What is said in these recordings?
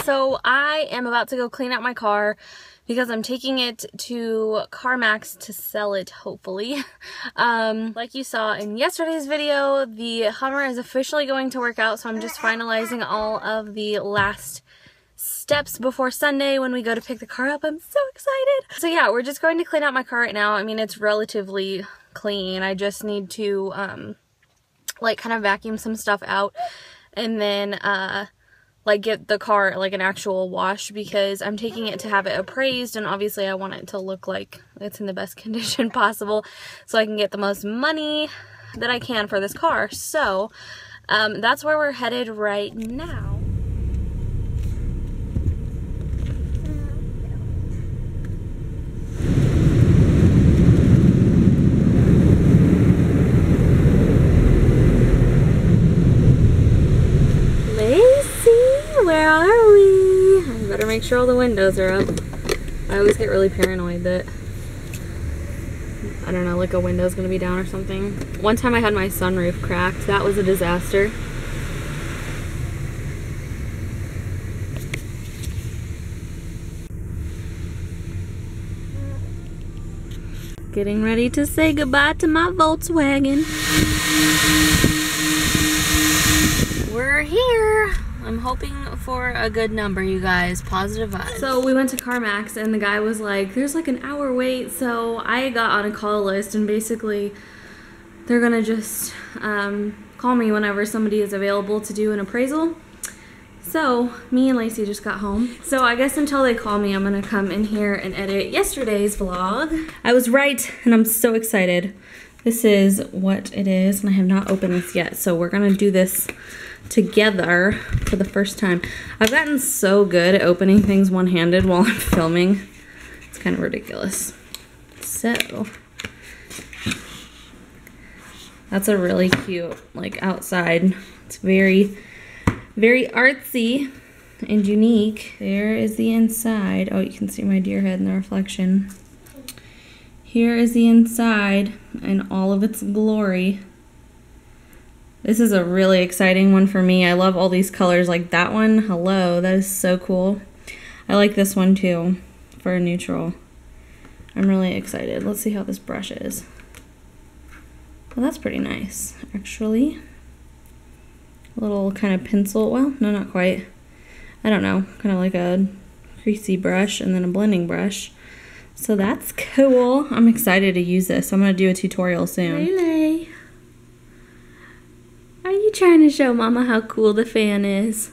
So I am about to go clean out my car because I'm taking it to CarMax to sell it, hopefully. Like you saw in yesterday's video, the Hummer is officially going to work out, so I'm just finalizing all of the last steps before Sunday when we go to pick the car up. I'm so excited. So yeah, we're just going to clean out my car right now. I mean, it's relatively clean. I just need to like kind of vacuum some stuff out and then like get the car like an actual wash, because I'm taking it to have it appraised, and obviously I want it to look like it's in the best condition possible so I can get the most money that I can for this car. So that's where we're headed right now. Where are we? I better make sure all the windows are up. I always get really paranoid that, I don't know, like a window's gonna be down or something. One time I had my sunroof cracked. That was a disaster. Getting ready to say goodbye to my Volkswagen. We're here. I'm hoping for a good number, you guys. Positive vibes. So we went to CarMax and the guy was like, there's like an hour wait. So I got on a call list, and basically they're gonna just call me whenever somebody is available to do an appraisal. So me and Lacey just got home. So I guess until they call me, I'm gonna come in here and edit yesterday's vlog. I was right, and I'm so excited. This is what it is, and I have not opened this yet. So we're gonna do this together for the first time. I've gotten so good at opening things one-handed while I'm filming. It's kind of ridiculous. So that's a really cute, like, outside. It's very, very artsy and unique. There is the inside. Oh, you can see my deer head in the reflection. Here is the inside in all of its glory. This is a really exciting one for me. I love all these colors, like that one. Hello, that is so cool. I like this one too for a neutral. I'm really excited. Let's see how this brush is. Well, that's pretty nice, actually. A little kind of pencil, well, no, not quite. I don't know, kind of like a creasy brush and then a blending brush. So that's cool. I'm excited to use this. I'm gonna do a tutorial soon. Really? Are you trying to show Mama how cool the fan is?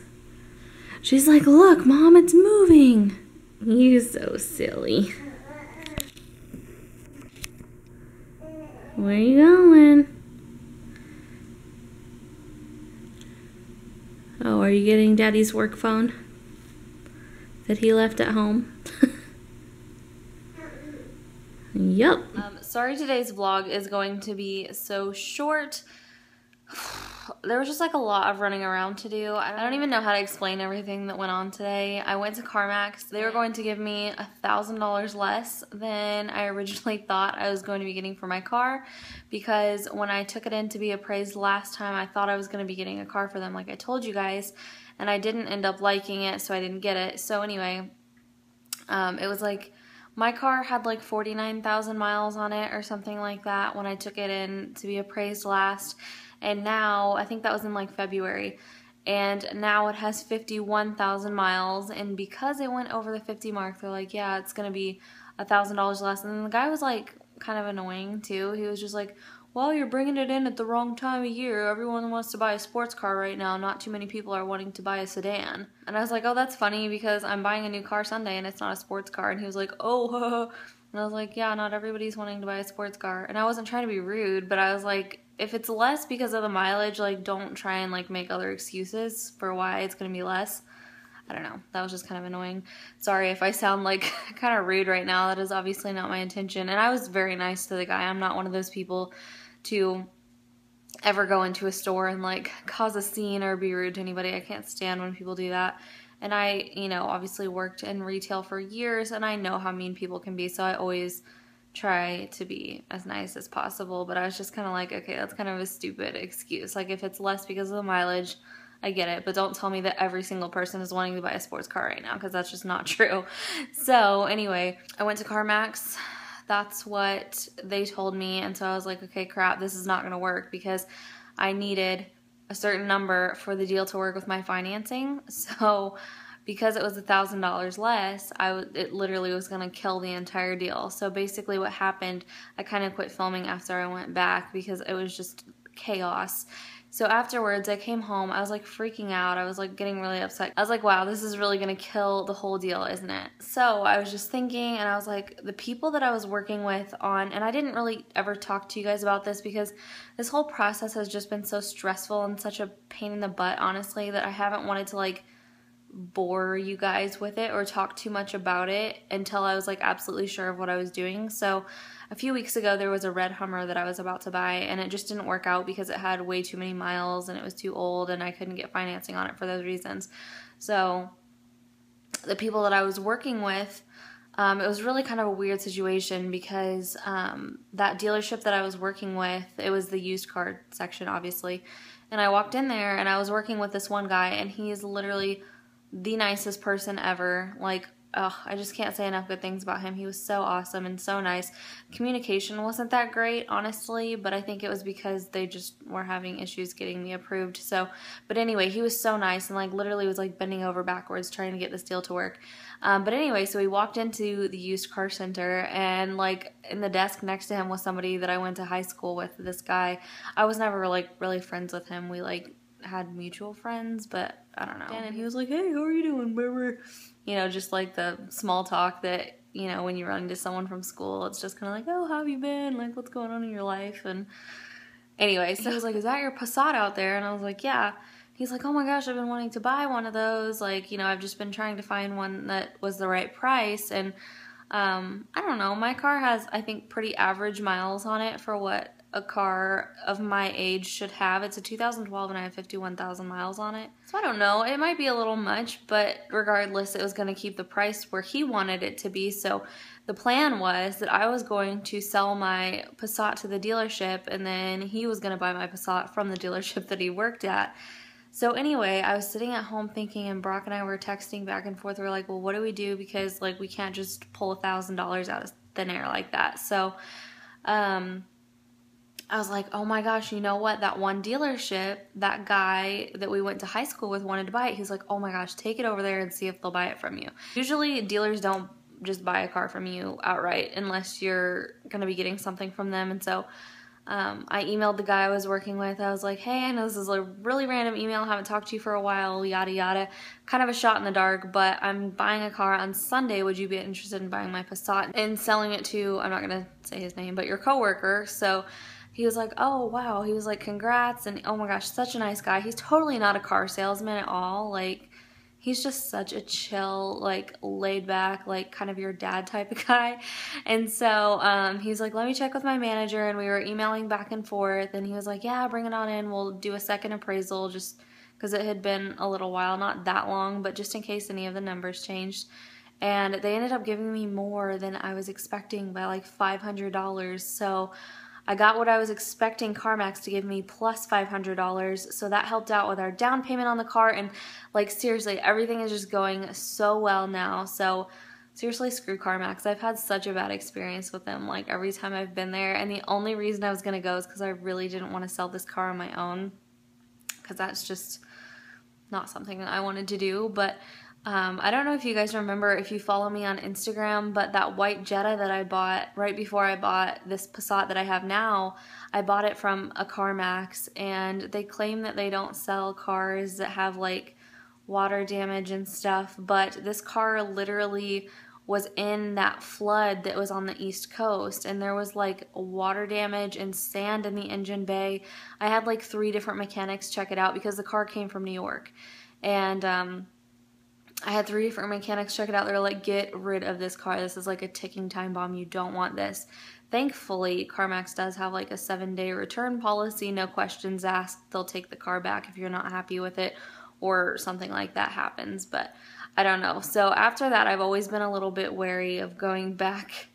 She's like, look, Mom, it's moving. You're so silly. Where are you going? Oh, are you getting Daddy's work phone that he left at home? Yep. Sorry today's vlog is going to be so short. There was just like a lot of running around to do. I don't even know how to explain everything that went on today. I went to CarMax. They were going to give me $1,000 less than I originally thought I was going to be getting for my car, because when I took it in to be appraised last time, I thought I was going to be getting a car for them like I told you guys, and I didn't end up liking it, so I didn't get it. So anyway, it was like, my car had like 49,000 miles on it or something like that when I took it in to be appraised last. And now, I think that was in like February, and now it has 51,000 miles, and because it went over the 50 mark, they're like, yeah, it's gonna be $1,000 less. And then the guy was like kind of annoying too. He was just like, well, you're bringing it in at the wrong time of year. Everyone wants to buy a sports car right now. Not too many people are wanting to buy a sedan. And I was like, oh, that's funny, because I'm buying a new car Sunday and it's not a sports car. And he was like, oh, and I was like, yeah, not everybody's wanting to buy a sports car. And I wasn't trying to be rude, but I was like, if it's less because of the mileage, like, don't try and like make other excuses for why it's gonna be less. I don't know. That was just kind of annoying. Sorry if I sound like kind of rude right now. That is obviously not my intention. And I was very nice to the guy. I'm not one of those people to ever go into a store and like cause a scene or be rude to anybody. I can't stand when people do that. And I, you know, obviously worked in retail for years, and I know how mean people can be, so I always try to be as nice as possible. But I was just kind of like, okay, that's kind of a stupid excuse. Like, if it's less because of the mileage, I get it, but don't tell me that every single person is wanting to buy a sports car right now, because that's just not true. So anyway, I went to CarMax. That's what they told me, and so I was like, okay, crap, this is not going to work, because I needed a certain number for the deal to work with my financing. So because it was $1,000 less, it literally was going to kill the entire deal. So basically what happened, I kind of quit filming after I went back because it was just chaos. So afterwards, I came home, I was like freaking out, I was like getting really upset. I was like, wow, this is really gonna kill the whole deal, isn't it? So I was just thinking, and I was like, the people that I was working with on, and I didn't really ever talk to you guys about this because this whole process has just been so stressful and such a pain in the butt, honestly, that I haven't wanted to like bore you guys with it or talk too much about it until I was like absolutely sure of what I was doing. So a few weeks ago there was a red Hummer that I was about to buy, and it just didn't work out because it had way too many miles and it was too old and I couldn't get financing on it for those reasons. So the people that I was working with, it was really kind of a weird situation because that dealership that I was working with, it was the used car section obviously, and I walked in there and I was working with this one guy, and he is literally the nicest person ever. Like, I just can't say enough good things about him. He was so awesome and so nice. Communication wasn't that great, honestly, but I think it was because they just were having issues getting me approved. So, but anyway, he was so nice and like literally was like bending over backwards trying to get this deal to work. But anyway, so we walked into the used car center, and like in the desk next to him was somebody that I went to high school with, this guy. I was never like really friends with him. We like had mutual friends, but I don't know. And he was like, hey, how are you doing, baby? You know, just like the small talk that, you know, when you run into someone from school, it's just kind of like, oh, how have you been? Like, what's going on in your life? And anyway, so he was like, is that your Passat out there? And I was like, yeah. He's like, oh my gosh, I've been wanting to buy one of those. Like, you know, I've just been trying to find one that was the right price. And I don't know, my car has, I think, pretty average miles on it for what a car of my age should have. It's a 2012 and I have 51,000 miles on it. So I don't know, it might be a little much, but regardless, it was going to keep the price where he wanted it to be. So the plan was that I was going to sell my Passat to the dealership, and then he was going to buy my Passat from the dealership that he worked at. So anyway, I was sitting at home thinking, and Brock and I were texting back and forth. We were like, well, what do we do? Because like we can't just pull $1,000 out of thin air like that. So I was like, oh my gosh, you know what? That one dealership, that guy that we went to high school with wanted to buy it. He's like, oh my gosh, take it over there and see if they'll buy it from you. Usually dealers don't just buy a car from you outright unless you're going to be getting something from them. And so I emailed the guy I was working with. I was like, hey, I know this is a really random email. I haven't talked to you for a while, yada, yada. Kind of a shot in the dark, but I'm buying a car on Sunday. Would you be interested in buying my Passat and selling it to, I'm not going to say his name, but your coworker? So he was like, oh, wow. He was like, congrats. And oh my gosh, such a nice guy. He's totally not a car salesman at all. Like, he's just such a chill, like, laid back, like, kind of your dad type of guy. And so he's like, let me check with my manager. And we were emailing back and forth. And he was like, yeah, bring it on in. We'll do a second appraisal just because it had been a little while, not that long, but just in case any of the numbers changed. And they ended up giving me more than I was expecting by like $500. So I got what I was expecting CarMax to give me plus $500, so that helped out with our down payment on the car, and like seriously, everything is just going so well now. So seriously, screw CarMax. I've had such a bad experience with them, like every time I've been there, and the only reason I was going to go is because I really didn't want to sell this car on my own, because that's just not something that I wanted to do. But I don't know if you guys remember, if you follow me on Instagram, but that white Jetta that I bought right before I bought this Passat that I have now, I bought it from a CarMax, and they claim that they don't sell cars that have like water damage and stuff, but this car literally was in that flood that was on the East Coast, and there was like water damage and sand in the engine bay. I had like 3 different mechanics check it out because the car came from New York, and I had 3 different mechanics check it out. They were like, get rid of this car. This is like a ticking time bomb. You don't want this. Thankfully, CarMax does have like a 7-day return policy. No questions asked. They'll take the car back if you're not happy with it or something like that happens. But I don't know. So after that, I've always been a little bit wary of going back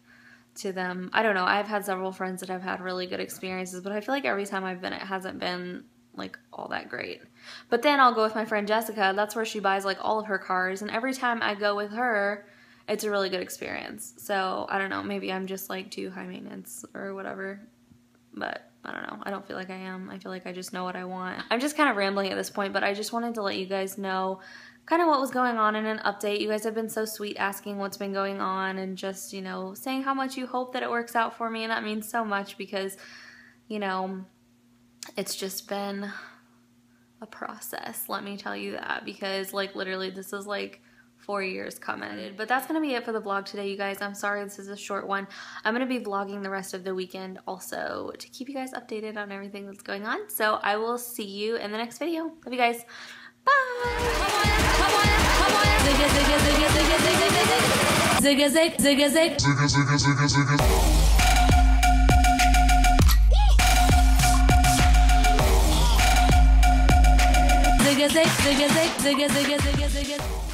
to them. I don't know. I've had several friends that have had really good experiences, but I feel like every time I've been, it hasn't been like all that great. But then I'll go with my friend Jessica. That's where she buys like all of her cars, and every time I go with her, it's a really good experience. So I don't know, maybe I'm just like too high maintenance or whatever, but I don't know. I don't feel like I am. I feel like I just know what I want. I'm just kind of rambling at this point, but I just wanted to let you guys know kind of what was going on in an update. You guys have been so sweet asking what's been going on and just, you know, saying how much you hope that it works out for me, and that means so much because, you know, it's just been a process, let me tell you that, because like literally this is like 4 years coming. But that's gonna be it for the vlog today, you guys. I'm sorry this is a short one. I'm gonna be vlogging the rest of the weekend also to keep you guys updated on everything that's going on. So I will see you in the next video. Love you guys. Bye. Zigga zig, zigga zig. Zigga zigga zigga zigga. Zigga zig, zigga zig, zigga zigga zigga zigga.